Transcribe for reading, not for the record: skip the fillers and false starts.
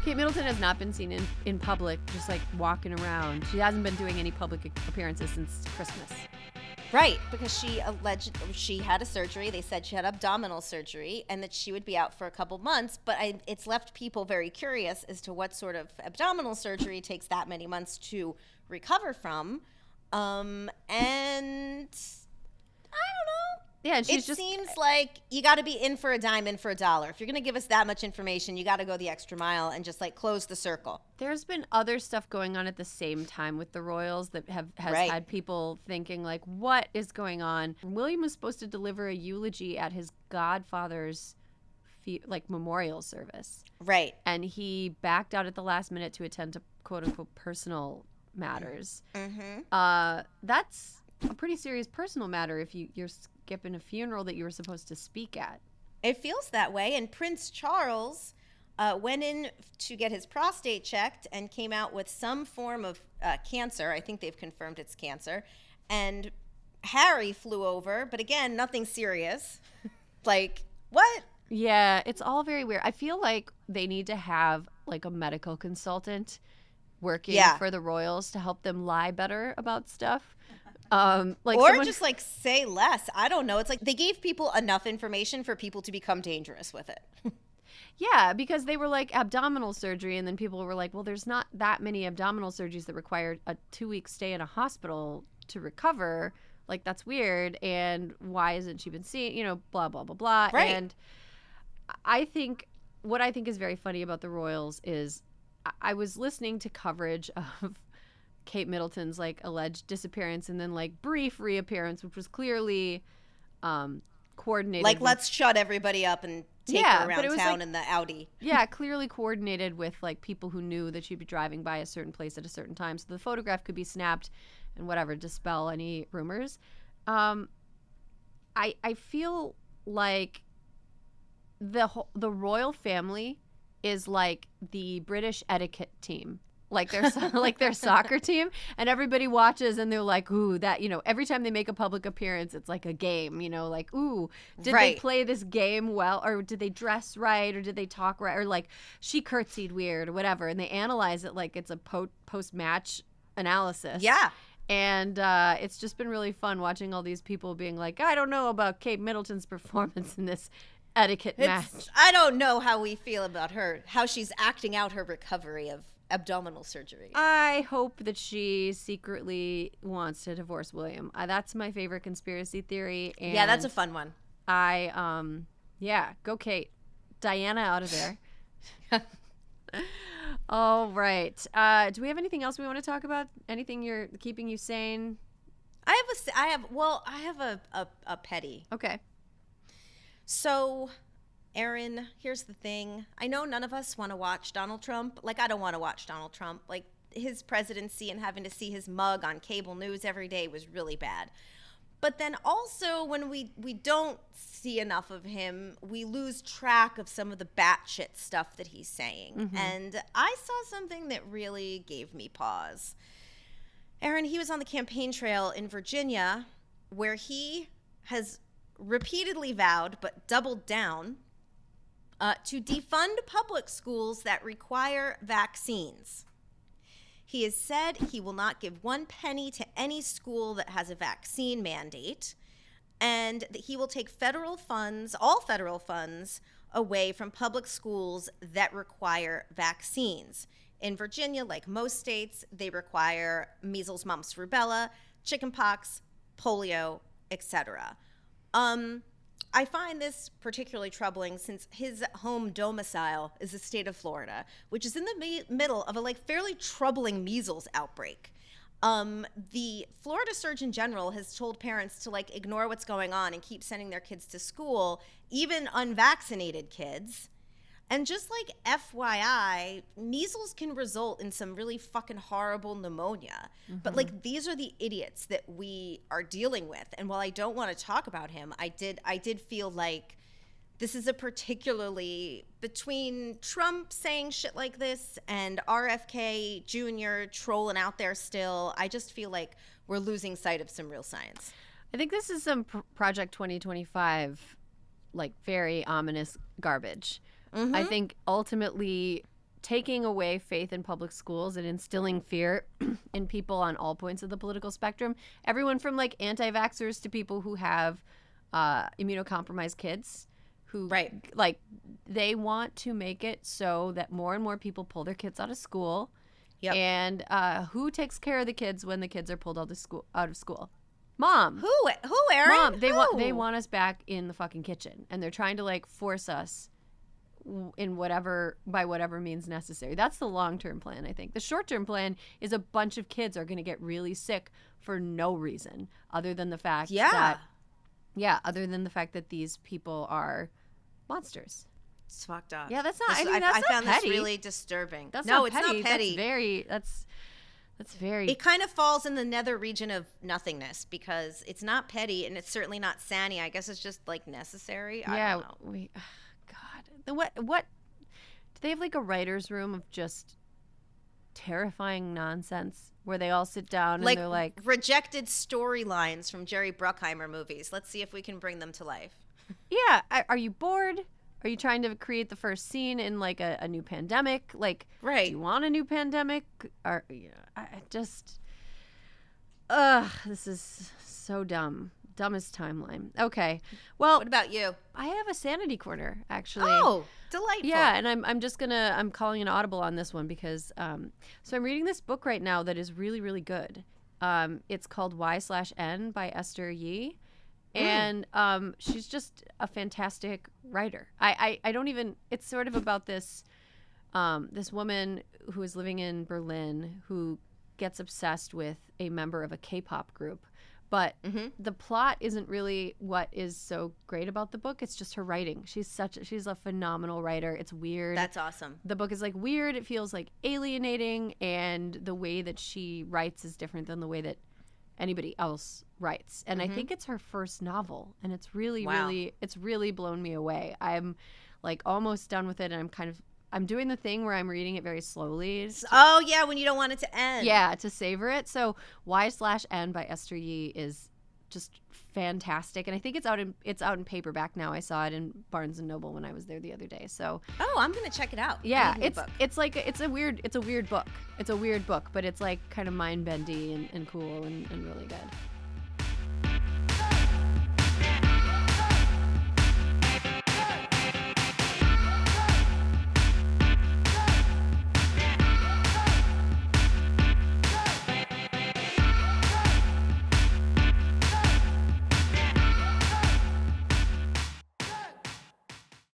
Kate Middleton has not been seen in public, just like walking around. She hasn't been doing any public appearances since Christmas. Right, because she had a surgery. They said she had abdominal surgery and that she would be out for a couple months. But it's left people very curious as to what sort of abdominal surgery takes that many months to recover from. And I don't know. Yeah, and it seems like you got to be in for a dime, in for a dollar. If you're going to give us that much information, you got to go the extra mile and just like close the circle. There's been other stuff going on at the same time with the royals that has had people thinking like, what is going on? William was supposed to deliver a eulogy at his godfather's memorial service. Right. And he backed out at the last minute to attend to quote unquote personal matters. Mm-hmm. That's a pretty serious personal matter if you're skipping a funeral that you were supposed to speak at. It feels that way. And Prince Charles went in to get his prostate checked and came out with some form of cancer. I think they've confirmed it's cancer. And Harry flew over, but again, nothing serious. Like, what? Yeah, it's all very weird. I feel like they need to have like a medical consultant working for the royals to help them lie better about stuff. Just like say less. I don't know. It's like they gave people enough information for people to become dangerous with it. Yeah, because they were like abdominal surgery, and then people were like, well, there's not that many abdominal surgeries that require a 2-week stay in a hospital to recover. Like, that's weird. And why hasn't she been seen? Blah, blah, blah, blah. Right. And what I think is very funny about the royals is I was listening to coverage of Kate Middleton's like alleged disappearance and then like brief reappearance, which was clearly coordinated. Like, let's shut everybody up and take her around town in the Audi. Yeah, clearly coordinated with like people who knew that she'd be driving by a certain place at a certain time. So the photograph could be snapped and whatever, dispel any rumors. I feel like the royal family is like the British etiquette team. Like their soccer team, and everybody watches and they're like, ooh, that, every time they make a public appearance, it's like a game, like, ooh, did they play this game well, or did they dress right, or did they talk right, or like she curtsied weird or whatever, and they analyze it like it's a post-match analysis. Yeah. And it's just been really fun watching all these people being like, I don't know about Kate Middleton's performance in this etiquette match. I don't know how we feel about her, how she's acting out her recovery of abdominal surgery. I hope that she secretly wants to divorce William. That's my favorite conspiracy theory. And yeah, that's a fun one. Go Kate. Diana out of there. All right. Do we have anything else we want to talk about? Anything you're keeping you sane? I have a petty. Okay. So, Erin, here's the thing. I know none of us want to watch Donald Trump. Like, I don't want to watch Donald Trump. Like, his presidency and having to see his mug on cable news every day was really bad. But then also, when we don't see enough of him, we lose track of some of the batshit stuff that he's saying. Mm-hmm. And I saw something that really gave me pause. Erin, he was on the campaign trail in Virginia, where he has repeatedly vowed, but doubled down, to defund public schools that require vaccines. He has said he will not give one penny to any school that has a vaccine mandate, and that he will take all federal funds, away from public schools that require vaccines. In Virginia, like most states, they require measles, mumps, rubella, chickenpox, polio, etc. I find this particularly troubling since his home domicile is the state of Florida, which is in the middle of a fairly troubling measles outbreak. The Florida Surgeon General has told parents to ignore what's going on and keep sending their kids to school, even unvaccinated kids. And just FYI, measles can result in some really fucking horrible pneumonia. Mm-hmm. But these are the idiots that we are dealing with. And while I don't want to talk about him, I did feel like this is a particularly, between Trump saying shit like this and RFK Jr. trolling out there still, I just feel like we're losing sight of some real science. I think this is some Project 2025, very ominous garbage. Mm-hmm. I think ultimately taking away faith in public schools and instilling fear in people on all points of the political spectrum. Everyone from like anti-vaxxers to people who have immunocompromised kids who like they want to make it so that more and more people pull their kids out of school. Yep. And who takes care of the kids when the kids are pulled out of school? Mom. Who, Erin? Mom. Who? They want us back in the fucking kitchen, and they're trying to like force us in by whatever means necessary. That's the long-term plan, I think. The short-term plan is a bunch of kids are going to get really sick for no reason other than the fact that these people are monsters. It's fucked up. Yeah, that's not. I that's not found petty. this really disturbing. That's no, not it's petty. not petty. That's very. It kind of falls in the nether region of nothingness because it's not petty and it's certainly not Sanny. I guess it's just like necessary. I don't know. God, what? Do they have like a writer's room of just terrifying nonsense where they all sit down and they're like rejected storylines from Jerry Bruckheimer movies? Let's see if we can bring them to life. Yeah. Are you bored? Are you trying to create the first scene in like a new pandemic? Like, do you want a new pandemic? Or this is so dumb. Dumbest timeline. Okay. Well, what about you? I have a Sanity corner, actually. Oh, delightful. Yeah, and I'm calling an audible on this one because so I'm reading this book right now that is really, really good. It's called Y/N by Esther Yee. And she's just a fantastic writer. I don't even, it's sort of about this this woman who is living in Berlin who gets obsessed with a member of a K-pop group. But the plot isn't really what is so great about the book. It's just her writing. She's a phenomenal writer. It's weird. That's awesome. The book is like weird. It feels like alienating, and the way that she writes is different than the way that anybody else writes. And I think it's her first novel, and it's really blown me away. I'm like almost done with it, and I'm doing the thing where I'm reading it very slowly. Oh yeah, when you don't want it to end. Yeah, to savor it. So Y/N by Esther Yee is just fantastic, and I think it's out in paperback now. I saw it in Barnes and Noble when I was there the other day. So I'm gonna check it out. Yeah, it's a weird book. It's a weird book, but it's like kind of mind bendy and cool and really good.